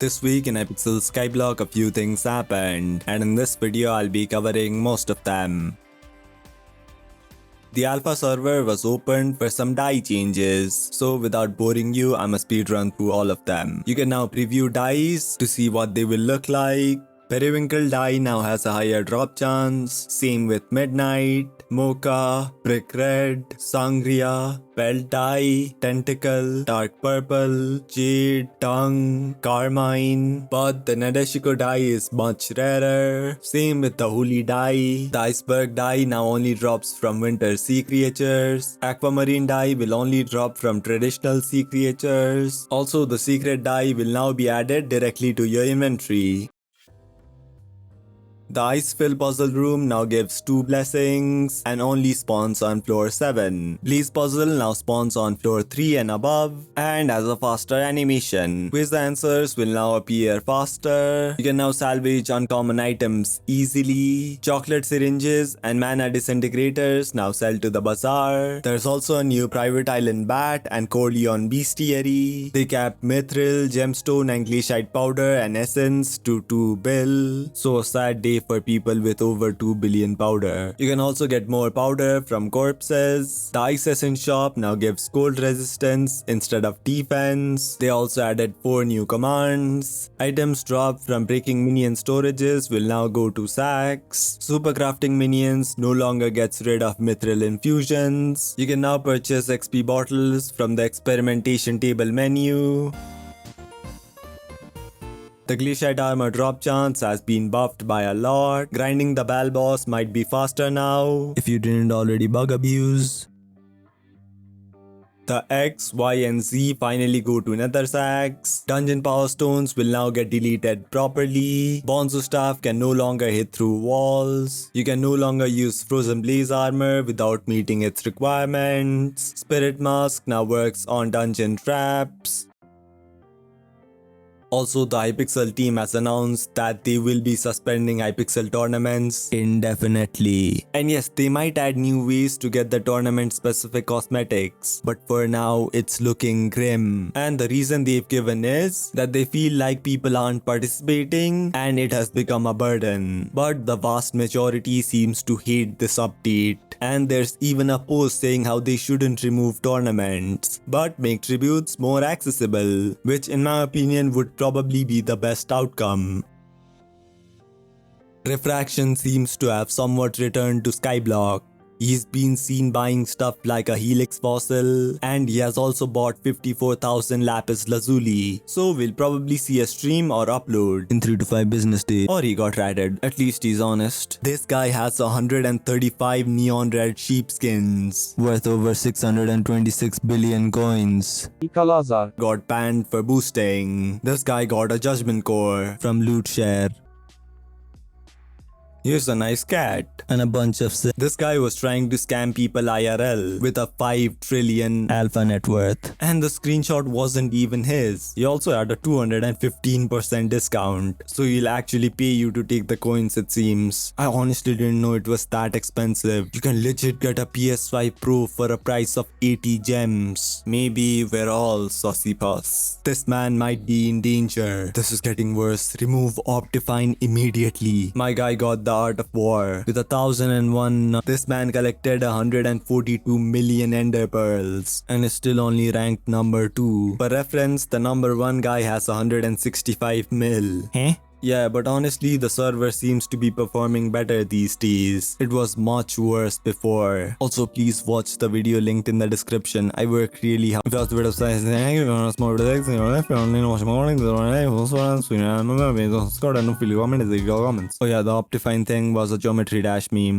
This week in Hypixel Skyblock a few things happened, and in this video I'll be covering most of them. The alpha server was opened for some dye changes, so without boring you, I'ma speedrun through all of them. You can now preview dyes to see what they will look like. Periwinkle dye now has a higher drop chance, same with Midnight, Mocha, Brick Red, Sangria, Belt Dye, Tentacle, Dark Purple, Jade, Tongue, Carmine, but the Nadeshiko dye is much rarer, same with the Holy dye. The Iceberg dye now only drops from winter sea creatures. Aquamarine dye will only drop from traditional sea creatures. Also, the secret dye will now be added directly to your inventory. The Icefill puzzle room now gives 2 blessings and only spawns on floor 7. Blaze puzzle now spawns on floor 3 and above and has a faster animation. Quiz answers will now appear faster. You can now salvage uncommon items easily. Chocolate syringes and mana disintegrators now sell to the bazaar. There's also a new private island bat and Corleone bestiary. They capped mithril, gemstone and glaciate powder and essence to 2 bill. So a sad day for people with over 2 billion powder. You can also get more powder from corpses. The Ice Essence shop now gives cold resistance instead of defense. They also added 4 new commands. Items dropped from breaking minion storages will now go to sacks. Super crafting minions no longer gets rid of mithril infusions. You can now purchase XP bottles from the experimentation table menu. The Glaciate armor drop chance has been buffed by a lot. Grinding the Bal boss might be faster now, if you didn't already bug abuse. The X, Y and Z finally go to nether sacks. Dungeon power stones will now get deleted properly. Bonzo staff can no longer hit through walls. You can no longer use frozen blaze armor without meeting its requirements. Spirit mask now works on dungeon traps. Also, the Hypixel team has announced that they will be suspending Hypixel tournaments indefinitely. And yes, they might add new ways to get the tournament specific cosmetics, but for now it's looking grim. And the reason they've given is that they feel like people aren't participating and it has become a burden. But the vast majority seems to hate this update. And there's even a post saying how they shouldn't remove tournaments, but make tributes more accessible, which in my opinion would probably be the best outcome. Refraction seems to have somewhat returned to Skyblock. He's been seen buying stuff like a helix fossil, and he has also bought 54,000 lapis lazuli. So we'll probably see a stream or upload in 3 to 5 business days. Or he got ratted, at least he's honest. This guy has 135 neon red sheepskins, worth over 626 billion coins. Got banned for boosting. This guy got a judgment core from loot share. Here's a nice cat and a bunch of This guy was trying to scam people IRL with a 5 trillion alpha net worth, and the screenshot wasn't even his. He also had a 215% discount, so he'll actually pay you to take the coins, it seems. I honestly didn't know it was that expensive. You can legit get a PS5 Pro for a price of 80 gems. Maybe we're all saucy puss. This man might be in danger. This is getting worse. Remove Optifine immediately. My guy got the Art of War with 1001. This man collected 142 million ender pearls and is still only ranked number 2. For reference, the number 1 guy has 165 mil. Yeah, but honestly, the server seems to be performing better these days. It was much worse before. Also, please watch the video linked in the description. I work really hard. If you want to Oh yeah, the Optifine thing was a geometry dash meme.